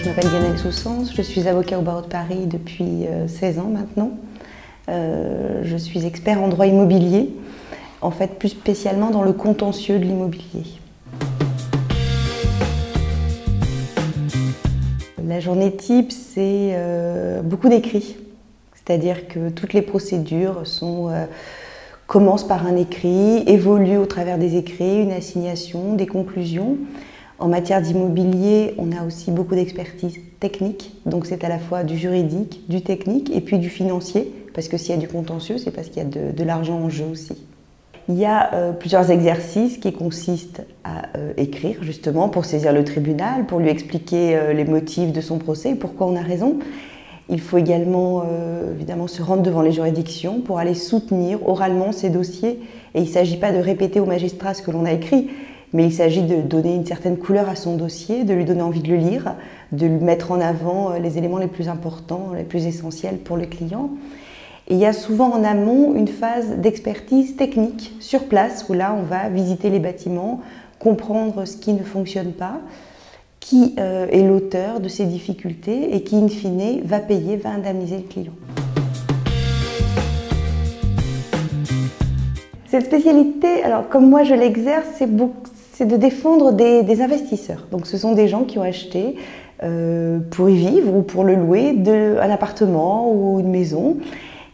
Je m'appelle Guenelle Soussens, je suis avocat au barreau de Paris depuis 16 ans maintenant. Je suis expert en droit immobilier, en fait plus spécialement dans le contentieux de l'immobilier. La journée type, c'est beaucoup d'écrits, c'est-à-dire que toutes les procédures commencent par un écrit, évoluent au travers des écrits, une assignation, des conclusions. En matière d'immobilier, on a aussi beaucoup d'expertise technique, donc c'est à la fois du juridique, du technique et puis du financier, parce que s'il y a du contentieux, c'est parce qu'il y a de l'argent en jeu aussi. Il y a plusieurs exercices qui consistent à écrire justement pour saisir le tribunal, pour lui expliquer les motifs de son procès et pourquoi on a raison. Il faut également évidemment se rendre devant les juridictions pour aller soutenir oralement ces dossiers. Et il ne s'agit pas de répéter au magistrat ce que l'on a écrit, mais il s'agit de donner une certaine couleur à son dossier, de lui donner envie de le lire, de lui mettre en avant les éléments les plus importants, les plus essentiels pour le client. Et il y a souvent en amont une phase d'expertise technique sur place où là on va visiter les bâtiments, comprendre ce qui ne fonctionne pas, qui est l'auteur de ces difficultés et qui in fine va payer, va indemniser le client. Cette spécialité, alors comme moi je l'exerce, c'est de défendre des investisseurs. Donc ce sont des gens qui ont acheté pour y vivre ou pour le louer un appartement ou une maison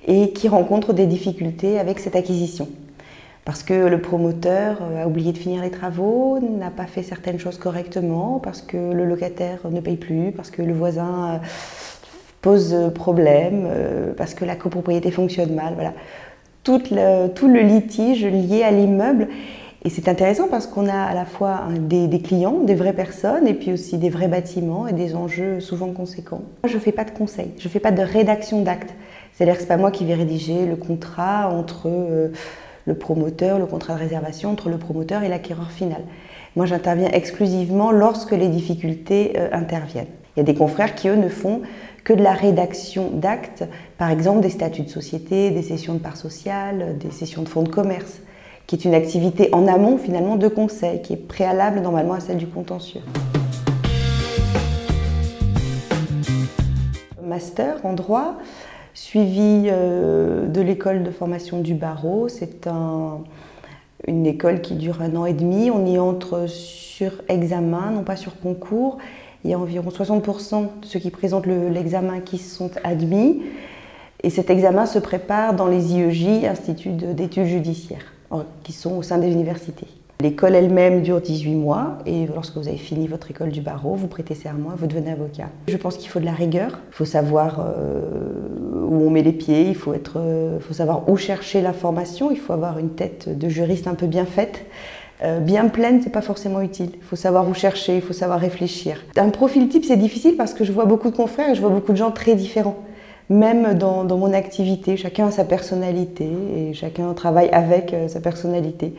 et qui rencontrent des difficultés avec cette acquisition. Parce que le promoteur a oublié de finir les travaux, n'a pas fait certaines choses correctement, parce que le locataire ne paye plus, parce que le voisin pose problème, parce que la copropriété fonctionne mal. Voilà. Tout le litige lié à l'immeuble. Et c'est intéressant parce qu'on a à la fois des clients, des vraies personnes, et puis aussi des vrais bâtiments et des enjeux souvent conséquents. Moi, je ne fais pas de conseil, je ne fais pas de rédaction d'actes. C'est-à-dire que ce n'est pas moi qui vais rédiger le contrat entre le promoteur, le contrat de réservation entre le promoteur et l'acquéreur final. Moi, j'interviens exclusivement lorsque les difficultés interviennent. Il y a des confrères qui, eux, ne font que de la rédaction d'actes, par exemple des statuts de société, des cessions de parts sociales, des cessions de fonds de commerce, qui est une activité en amont, finalement, de conseil, qui est préalable normalement à celle du contentieux. Master en droit, suivi de l'école de formation du barreau. C'est une école qui dure 1 an et demi. On y entre sur examen, non pas sur concours. Il y a environ 60% de ceux qui présentent l'examen qui sont admis. Et cet examen se prépare dans les IEJ, Instituts d'études judiciaires, qui sont au sein des universités. L'école elle-même dure 18 mois et lorsque vous avez fini votre école du barreau, vous prêtez serment et vous devenez avocat. Je pense qu'il faut de la rigueur, il faut savoir où on met les pieds, il faut savoir où chercher l'information, il faut avoir une tête de juriste un peu bien faite. Bien pleine, c'est pas forcément utile. Il faut savoir où chercher, il faut savoir réfléchir. Un profil type, c'est difficile parce que je vois beaucoup de confrères et je vois beaucoup de gens très différents. Même dans mon activité, chacun a sa personnalité et chacun travaille avec sa personnalité.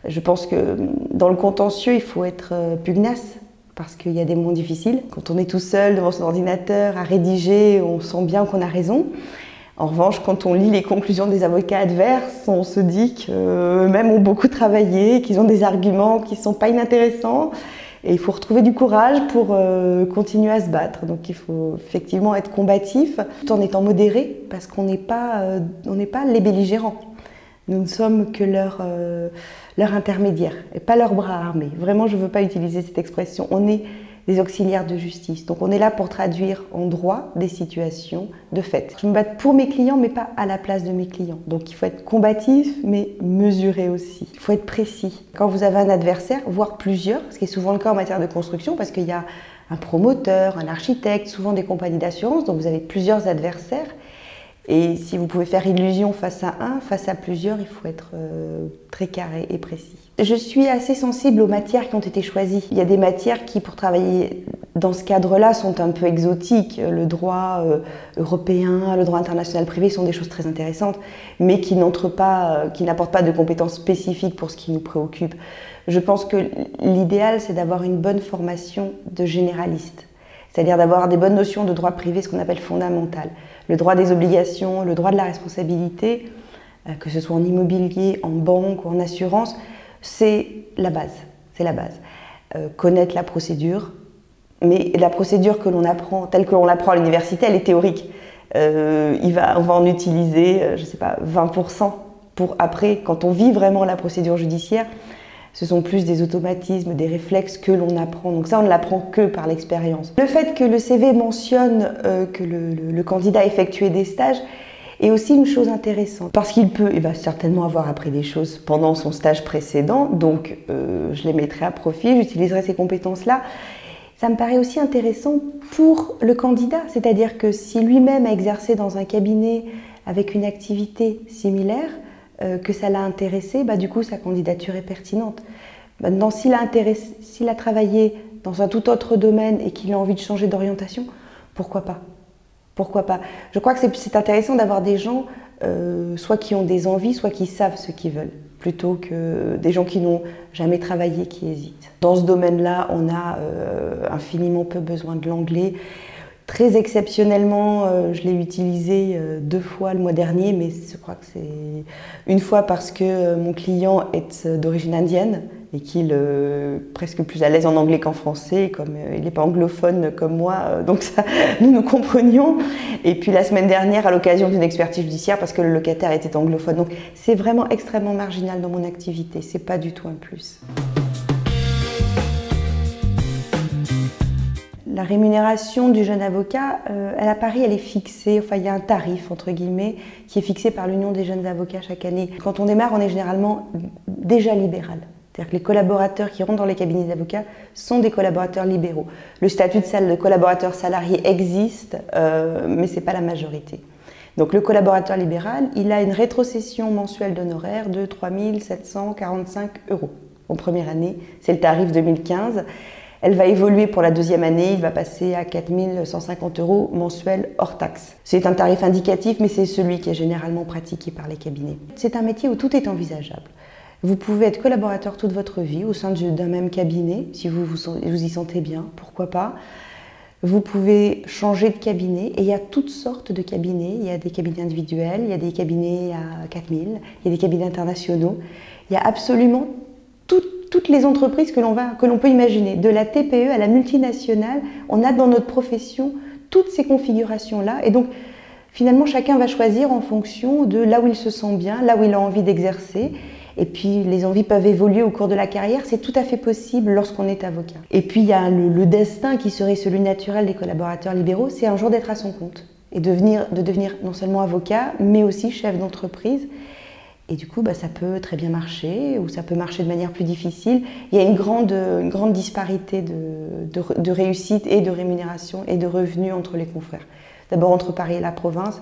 Je pense que dans le contentieux, il faut être pugnace parce qu'il y a des moments difficiles. Quand on est tout seul devant son ordinateur à rédiger, on sent bien qu'on a raison. En revanche, quand on lit les conclusions des avocats adverses, on se dit qu'eux-mêmes ont beaucoup travaillé, qu'ils ont des arguments qui ne sont pas inintéressants. Et il faut retrouver du courage pour continuer à se battre. Donc il faut effectivement être combatif, tout en étant modéré, parce qu'on n'est pas les belligérants. Nous ne sommes que leur intermédiaire, et pas leur bras armé. Vraiment, je ne veux pas utiliser cette expression. On est des auxiliaires de justice. Donc on est là pour traduire en droit des situations de fait. Je me bats pour mes clients, mais pas à la place de mes clients. Donc il faut être combatif, mais mesuré aussi. Il faut être précis. Quand vous avez un adversaire, voire plusieurs, ce qui est souvent le cas en matière de construction, parce qu'il y a un promoteur, un architecte, souvent des compagnies d'assurance, donc vous avez plusieurs adversaires. Et si vous pouvez faire illusion face à un, face à plusieurs, il faut être très carré et précis. Je suis assez sensible aux matières qui ont été choisies. Il y a des matières qui, pour travailler dans ce cadre-là, sont un peu exotiques. Le droit européen, le droit international privé sont des choses très intéressantes, mais qui n'apportent pas de compétences spécifiques pour ce qui nous préoccupe. Je pense que l'idéal, c'est d'avoir une bonne formation de généraliste. C'est-à-dire d'avoir des bonnes notions de droit privé, ce qu'on appelle fondamental. Le droit des obligations, le droit de la responsabilité, que ce soit en immobilier, en banque ou en assurance, c'est la base. C'est la base. Connaître la procédure, Mais la procédure que l'on apprend, telle que l'on l'apprend à l'université, elle est théorique. On va en utiliser, je ne sais pas, 20% pour après, quand on vit vraiment la procédure judiciaire, ce sont plus des automatismes, des réflexes que l'on apprend. Donc ça, on ne l'apprend que par l'expérience. Le fait que le CV mentionne que le candidat a effectué des stages est aussi une chose intéressante. Parce il va certainement avoir appris des choses pendant son stage précédent, donc je les mettrai à profit, j'utiliserai ces compétences-là. Ça me paraît aussi intéressant pour le candidat, c'est-à-dire que si lui-même a exercé dans un cabinet avec une activité similaire, que ça l'a intéressé, du coup sa candidature est pertinente. Maintenant, s'il a travaillé dans un tout autre domaine et qu'il a envie de changer d'orientation, pourquoi pas? Pourquoi pas? Je crois que c'est intéressant d'avoir des gens soit qui ont des envies, soit qui savent ce qu'ils veulent, plutôt que des gens qui n'ont jamais travaillé, qui hésitent. Dans ce domaine-là, on a infiniment peu besoin de l'anglais. Très exceptionnellement, je l'ai utilisé 2 fois le mois dernier, mais je crois que c'est une fois parce que mon client est d'origine indienne et qu'il est presque plus à l'aise en anglais qu'en français, comme il n'est pas anglophone comme moi, donc ça, nous comprenions. Et puis la semaine dernière, à l'occasion d'une expertise judiciaire, parce que le locataire était anglophone. Donc c'est vraiment extrêmement marginal dans mon activité, c'est pas du tout un plus. La rémunération du jeune avocat, à Paris, elle est fixée, enfin il y a un tarif entre guillemets qui est fixé par l'Union des jeunes avocats chaque année. Quand on démarre, on est généralement déjà libéral. C'est-à-dire que les collaborateurs qui rentrent dans les cabinets d'avocats sont des collaborateurs libéraux. Le statut de collaborateur salarié existe, mais ce n'est pas la majorité. Donc le collaborateur libéral, il a une rétrocession mensuelle d'honoraires de 3 745 € en première année. C'est le tarif 2015. Elle va évoluer pour la deuxième année, il va passer à 4 150 € mensuels hors taxe. C'est un tarif indicatif, mais c'est celui qui est généralement pratiqué par les cabinets. C'est un métier où tout est envisageable. Vous pouvez être collaborateur toute votre vie au sein d'un même cabinet, si vous y sentez bien, pourquoi pas. Vous pouvez changer de cabinet, et il y a toutes sortes de cabinets. Il y a des cabinets individuels, il y a des cabinets à 4 000, il y a des cabinets internationaux. Il y a absolument toutes les entreprises que l'on peut imaginer, de la TPE à la multinationale. On a dans notre profession toutes ces configurations-là. Et donc, finalement, chacun va choisir en fonction de là où il se sent bien, là où il a envie d'exercer. Et puis, les envies peuvent évoluer au cours de la carrière. C'est tout à fait possible lorsqu'on est avocat. Et puis, il y a le destin qui serait celui naturel des collaborateurs libéraux, c'est un jour d'être à son compte et de devenir non seulement avocat, mais aussi chef d'entreprise. Et du coup, ça peut très bien marcher, ou ça peut marcher de manière plus difficile. Il y a une grande disparité de réussite et de rémunération et de revenus entre les confrères. D'abord entre Paris et la province,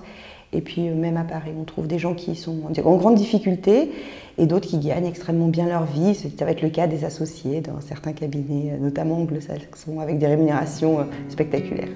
et puis même à Paris, on trouve des gens qui sont en grande difficulté et d'autres qui gagnent extrêmement bien leur vie. Ça va être le cas des associés dans certains cabinets, notamment anglo-saxons, avec des rémunérations spectaculaires.